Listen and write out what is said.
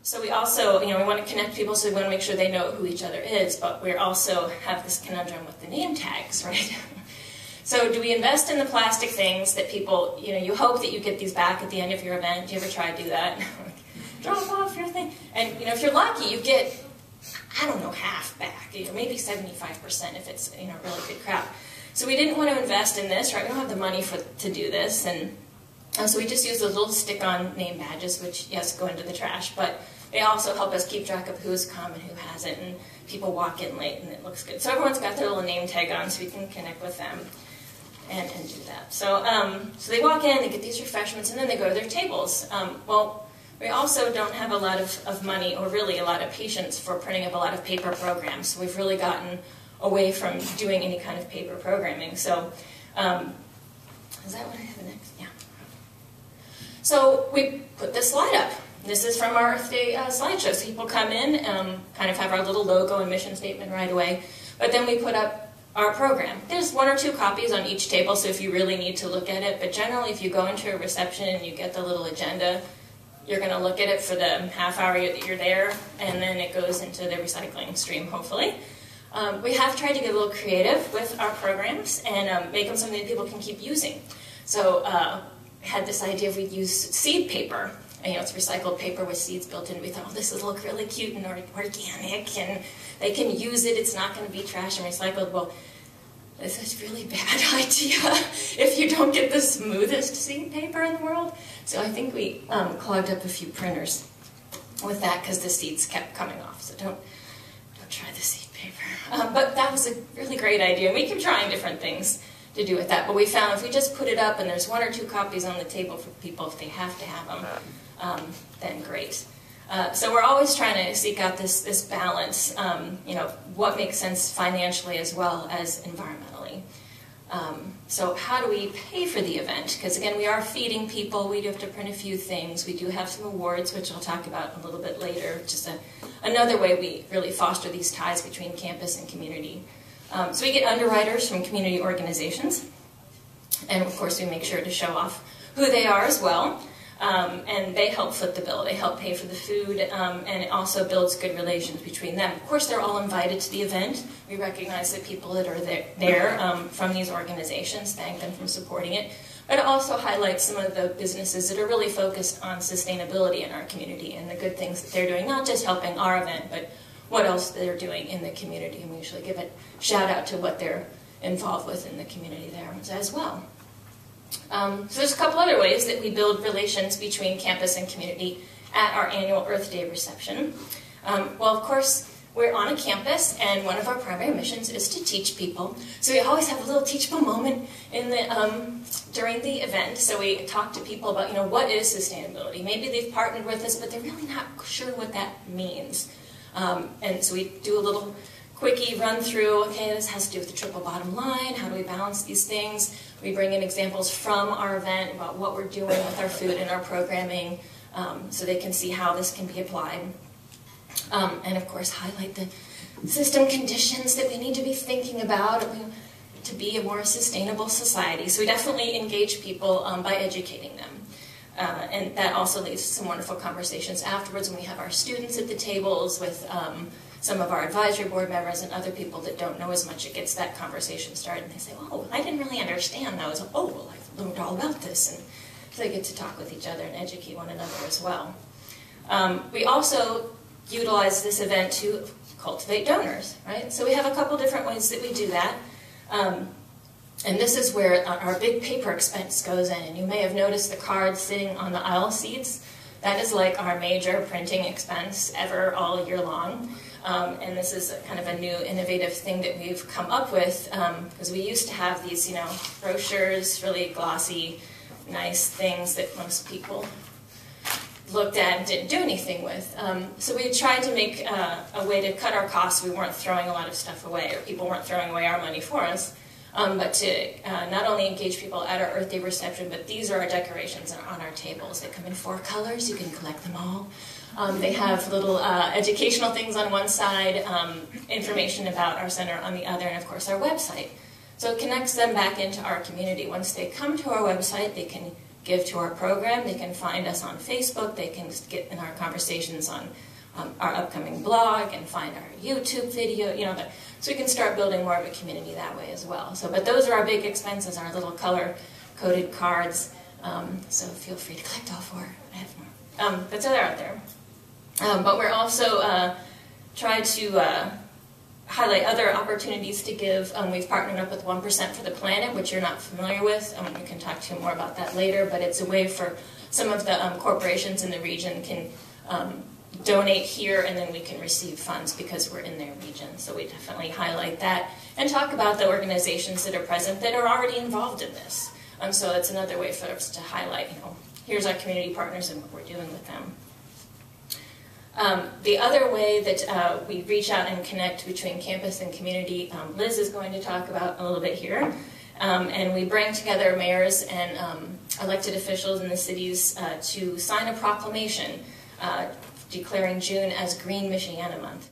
So we also, we want to connect people, so we want to make sure they know who each other is, but we also have this conundrum with the name tags, right? So do we invest in the plastic things that people, you hope that you get these back at the end of your event? Do you ever try to do that? Drop off your thing. And if you're lucky, you get, I don't know, half back, maybe 75% if it's really good crowd. So we didn't want to invest in this, right? We don't have the money to do this, and so we just use those little stick-on name badges, which, yes, go into the trash, but they also help us keep track of who's come and who hasn't, and people walk in late and it looks good. So everyone's got their little name tag on so we can connect with them and do that. So, so they walk in, they get these refreshments, and then they go to their tables. Well, we also don't have a lot of money, or really a lot of patience for printing up a lot of paper programs. So we've really gotten away from doing any kind of paper programming. So, is that what I have next? Yeah. So we put this slide up. This is from our Earth Day slideshow. So people come in, kind of have our little logo and mission statement right away, but then we put up our program. There's 1 or 2 copies on each table, so if you really need to look at it, but generally if you go into a reception and you get the little agenda, you're going to look at it for the half hour that you're there, and then it goes into the recycling stream, hopefully. We have tried to get a little creative with our programs and make them something that people can keep using. So we had this idea of we'd use seed paper. And, it's recycled paper with seeds built in. We thought, oh, this will look really cute and organic, and they can use it. It's not going to be trash and recycled. Well, this is a really bad idea if you don't get the smoothest seed paper in the world. So I think we clogged up a few printers with that because the seeds kept coming off. So don't try the seed paper. But that was a really great idea. We keep trying different things to do with that. But we found if we just put it up and there's 1 or 2 copies on the table for people if they have to have them, then great. So we're always trying to seek out this balance, what makes sense financially as well as environmentally. So how do we pay for the event? Because again, we are feeding people, we do have to print a few things, we do have some awards, which I'll talk about a little bit later, just another way we really foster these ties between campus and community. So we get underwriters from community organizations, and of course we make sure to show off who they are as well. And they help foot the bill. They help pay for the food, and it also builds good relations between them. Of course, they're all invited to the event. We recognize the people that are there from these organizations, thank them for supporting it. But it also highlights some of the businesses that are really focused on sustainability in our community and the good things that they're doing, not just helping our event, but what else they're doing in the community. And we usually give a shout out to what they're involved with in the community there as well. So there's a couple other ways that we build relations between campus and community at our annual Earth Day reception. Well, of course, we're on a campus, and one of our primary missions is to teach people. So we always have a little teachable moment in the, during the event. So we talk to people about, what is sustainability? Maybe they've partnered with us, but they're really not sure what that means. And so we do a little quickie run through, okay, this has to do with the triple bottom line, how do we balance these things? We bring in examples from our event about what we're doing with our food and our programming, so they can see how this can be applied. And of course highlight the system conditions that we need to be thinking about to be a more sustainable society. So we definitely engage people by educating them. And that also leads to some wonderful conversations afterwards when we have our students at the tables with some of our advisory board members and other people that don't know as much. It gets that conversation started, and they say, oh, I didn't really understand those. Oh, well, I've learned all about this. And so they get to talk with each other and educate one another as well. We also utilize this event to cultivate donors, right? So we have a couple different ways that we do that. And this is where our big paper expense goes in. And you may have noticed the cards sitting on the aisle seats. That is like our major printing expense ever all year long. And this is kind of a new innovative thing that we've come up with, because we used to have these, brochures, really glossy, nice things that most people looked at and didn't do anything with. So we tried to make a way to cut our costs. We weren't throwing a lot of stuff away, or people weren't throwing away our money for us, but to not only engage people at our Earth Day reception, but these are our decorations on our tables. They come in 4 colors. You can collect them all. They have little educational things on one side, information about our center on the other, and of course our website. So it connects them back into our community. Once they come to our website, they can give to our program. They can find us on Facebook. They can just get in our conversations on our upcoming blog and find our YouTube video, so we can start building more of a community that way as well. But those are our big expenses, our little color-coded cards. So feel free to collect all four. I have more. But so they're out there. But we're also trying to highlight other opportunities to give. We've partnered up with 1% for the Planet, which you're not familiar with. We can talk to you more about that later, but it's a way for some of the corporations in the region can donate here, and then we can receive funds because we're in their region. So we definitely highlight that and talk about the organizations that are present that are already involved in this. So it's another way for us to highlight, here's our community partners and what we're doing with them. The other way that we reach out and connect between campus and community, Liz is going to talk about a little bit here. And we bring together mayors and elected officials in the cities to sign a proclamation declaring June as Green Michiana Month.